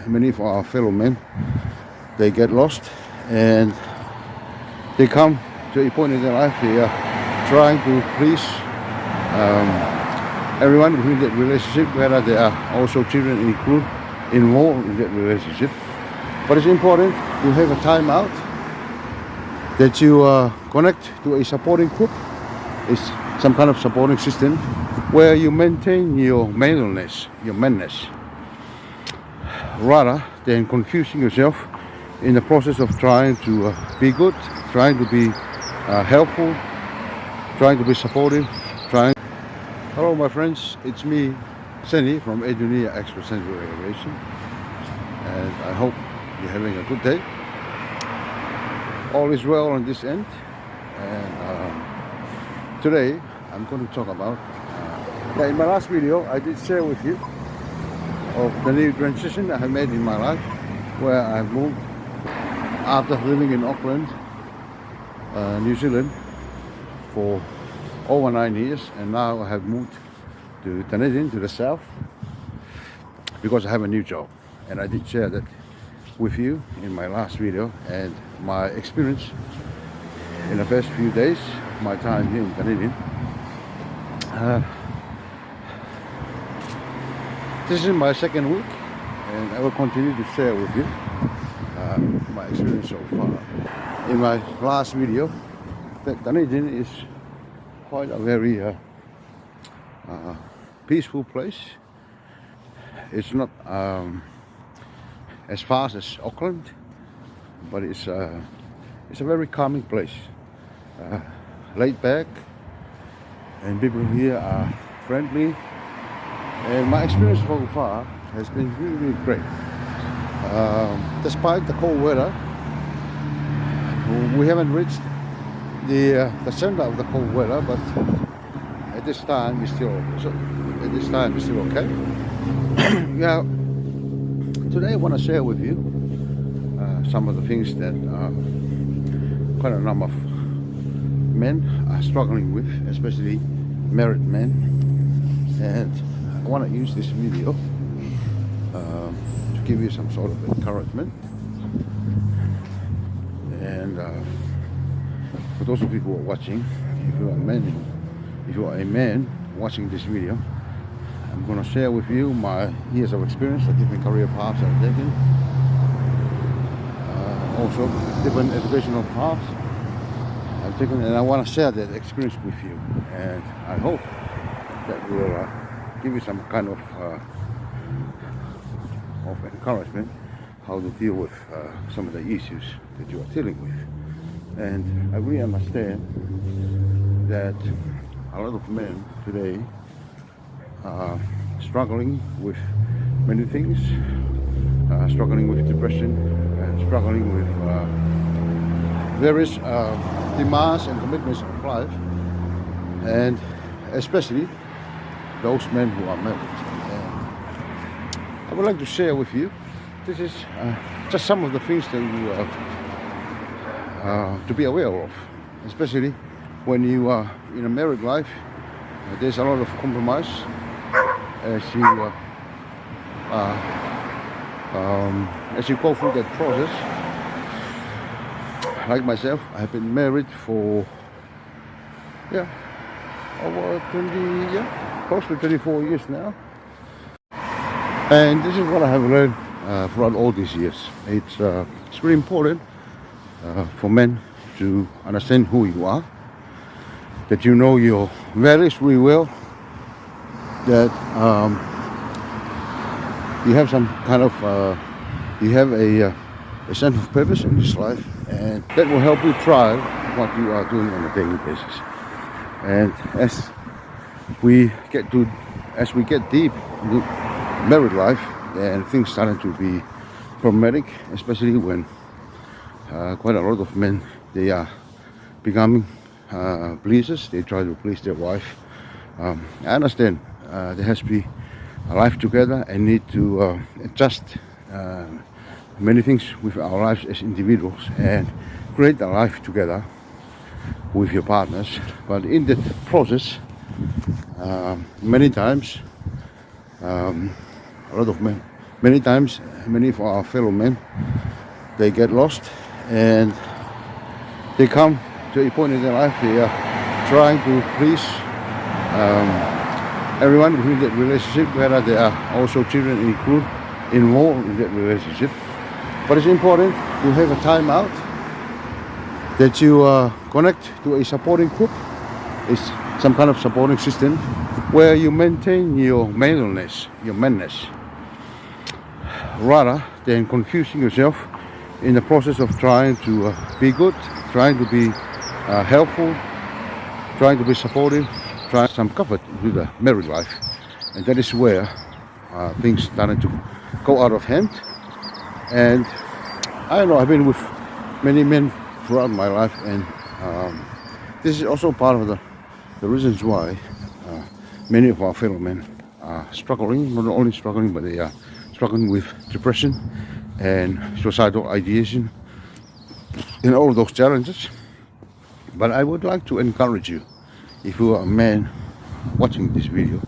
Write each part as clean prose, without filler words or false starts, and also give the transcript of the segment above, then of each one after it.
many of our fellow men, they get lost and they come to a point in their life they are trying to please everyone within that relationship, whether there are also children involved in that relationship. But it's important to have a time out, that you connect to a supporting group. It's some kind of supporting system where you maintain your maleness, your manness, rather than confusing yourself in the process of trying to be good, trying to be helpful, trying to be supportive, trying. Hello my friends, it's me, Senny from Edrienia Extrasensory Elevation, and I hope you're having a good day. All is well on this end, and today I'm going to talk about, in my last video I did share with you of the new transition I have made in my life, where I've moved after living in Auckland, New Zealand for over 9 years, and now I have moved to Dunedin, to the south, because I have a new job, and I did share that with you in my last video and my experience in the first few days of my time here in Dunedin. This is my second week, and I will continue to share with you my experience so far. In my last video, that Dunedin is quite a very peaceful place. It's not as fast as Auckland, but it's a very calming place, laid back, and people here are friendly. And my experience so far has been really, really great. Despite the cold weather, we haven't reached the center of the cold weather, but at this time it's still okay. Yeah. Today I want to share with you some of the things that quite a number of men are struggling with, especially married men, and I want to use this video to give you some sort of encouragement. And for those of you who are watching, if you are a man watching this video, I'm going to share with you my years of experience, the different career paths I've taken, also different educational paths I've taken, and I want to share that experience with you. And I hope that will give you some kind of encouragement how to deal with some of the issues that you are dealing with. And I really understand that a lot of men today are struggling with many things, struggling with depression, struggling with various demands and commitments of life, and especially those men who are married. And I would like to share with you, this is just some of the things that you to be aware of, especially when you are in a married life. There's a lot of compromise as you go through that process. Like myself, I've been married for over 20, close to 24 years now, and this is what I have learned throughout all these years. It's really important for men to understand who you are, that you know your values really well, that you have some kind of you have a sense of purpose in this life, and that will help you thrive what you are doing on a daily basis. And as we get deep into married life, and things started to be problematic, especially when quite a lot of men, they are becoming pleasers. They try to please their wife. I understand there has to be a life together and need to adjust many things with our lives as individuals and create a life together with your partners. But in that process, many times a lot of men Many times, many of our fellow men, they get lost and they come to a point in their life they are trying to please everyone within that relationship, whether there are also children involved in that relationship. But it's important to have a time out, that you connect to a supporting group. It's some kind of supporting system where you maintain your maleness, your manness, rather than confusing yourself in the process of trying to be good, trying to be helpful, trying to be supportive, trying some comfort into the married life. And that is where things started to go out of hand. And I don't know, I've been with many men throughout my life, and this is also part of the reasons why many of our fellow men are struggling, not only struggling, but they are struggling with depression and suicidal ideation and all of those challenges. But I would like to encourage you, if you are a man watching this video,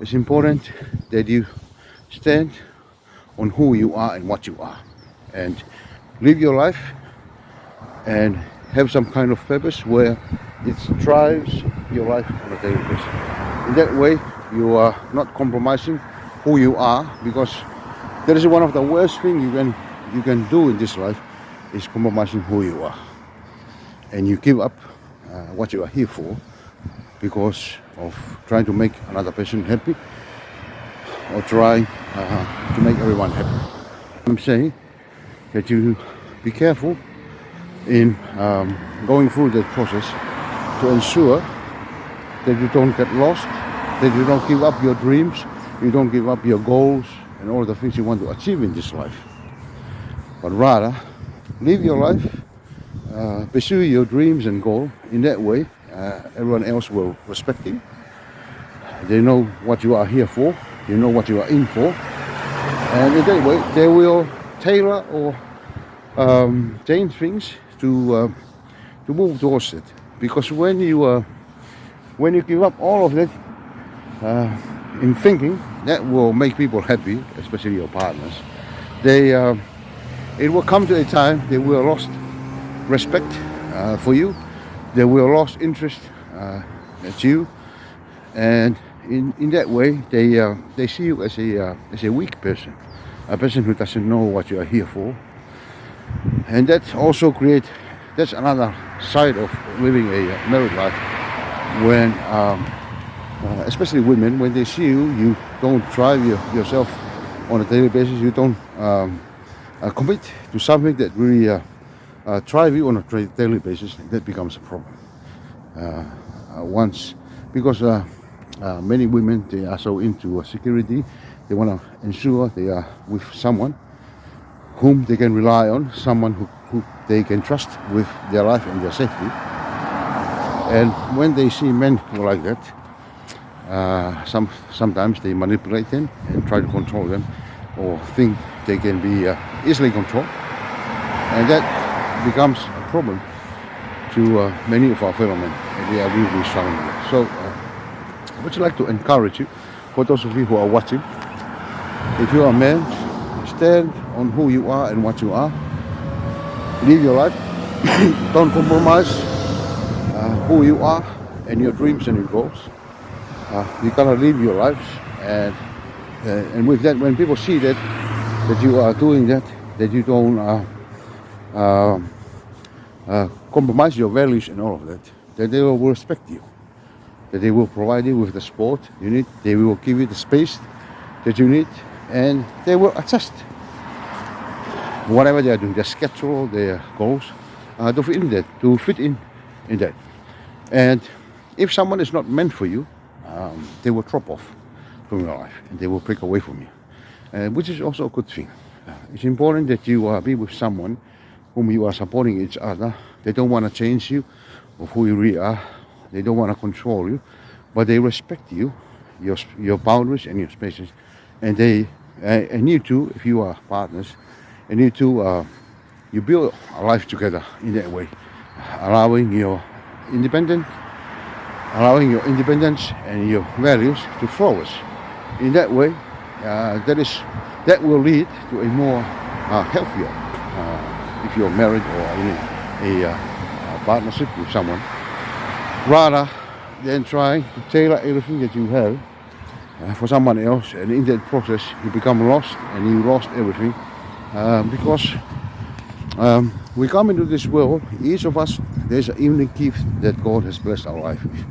it's important that you stand on who you are and what you are, and live your life and have some kind of purpose where it drives your life on a daily basis. In that way, you are not compromising who you are, because that is one of the worst things you can do in this life, is compromising who you are, and you give up what you are here for because of trying to make another person happy or trying to make everyone happy. I'm saying that you be careful in going through that process to ensure that you don't get lost, that you don't give up your dreams, you don't give up your goals and all the things you want to achieve in this life, but rather live your life, pursue your dreams and goals. In that way, everyone else will respect you. They know what you are here for, you know what you are in for, and in that way they will tailor or change things to move towards it. Because when you give up all of that in thinking that will make people happy, especially your partners, it will come to a time they will lost respect for you, they will lost interest at you, and in that way they see you as a weak person, a person who doesn't know what you are here for. And that also that's another side of living a married life, when especially women, when they see you don't drive yourself on a daily basis, you don't commit to something that really drive you on a daily basis, that becomes a problem. Because many women, they are so into security, they want to ensure they are with someone whom they can rely on, someone who they can trust with their life and their safety. And when they see men who are like that, sometimes they manipulate them and try to control them, or think they can be easily controlled, and that becomes a problem to many of our fellow men, and they are really struggling with it. So I would like to encourage you, for those of you who are watching, if you are a man, stand on who you are and what you are. Live your life. Don't compromise who you are and your dreams and your goals. You gotta live your lives, and with that, when people see that you are doing that you don't compromise your values and all of that they will respect you, that they will provide you with the support you need, they will give you the space that you need, and they will adjust whatever they are doing, their schedule, their goals, to fit in that. And if someone is not meant for you, they will drop off from your life and they will break away from you, which is also a good thing. It's important that you be with someone whom you are supporting each other. They don't want to change you of who you really are. They don't want to control you, but they respect you, your boundaries and your spaces. And and you too, if you are partners, and you two, you build a life together in that way, allowing your independence and your values to flourish. In that way, that is that will lead to a more healthier, if you're married or in a partnership with someone, rather than trying to tailor everything that you have for someone else, and in that process you become lost and you lost everything, because we come into this world, each of us, there's a unique gift that God has blessed our life with,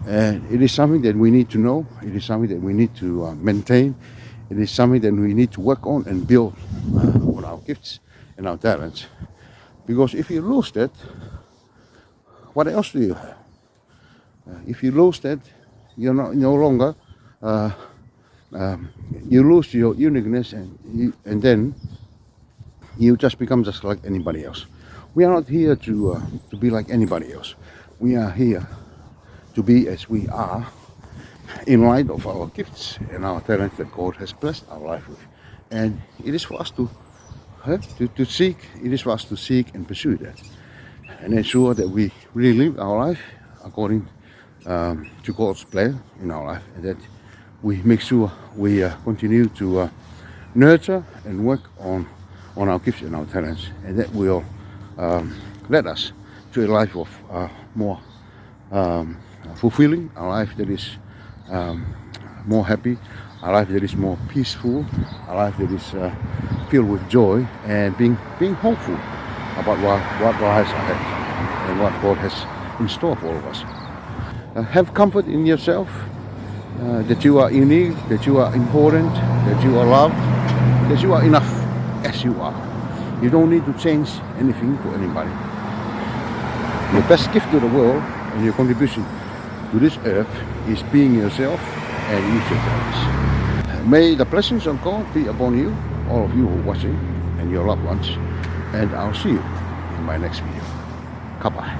and it is something that we need to know, it is something that we need to maintain, it is something that we need to work on and build on our gifts and our talents, because if you lose that, what else do you have? If you lose that, you're no longer, you lose your uniqueness, and then you just become just like anybody else. We are not here to be like anybody else. We are here to be as we are, in light of our gifts and our talents that God has blessed our life with. And it is for us to seek, it is for us to seek and pursue that, and ensure that we really live our life according to God's plan in our life, and that we make sure we continue to nurture and work on our gifts and our talents, and that will lead us to a life of more fulfilling, a life that is more happy, a life that is more peaceful, a life that is filled with joy, and being hopeful about what lies ahead and what God has in store for all of us. Have comfort in yourself, that you are unique, that you are important, that you are loved, that you are enough as you are. You don't need to change anything for anybody. Your best gift to the world and your contribution to this earth is being yourself and use your talents. May the blessings of God be upon you, all of you who are watching, and your loved ones, and I'll see you in my next video. Goodbye.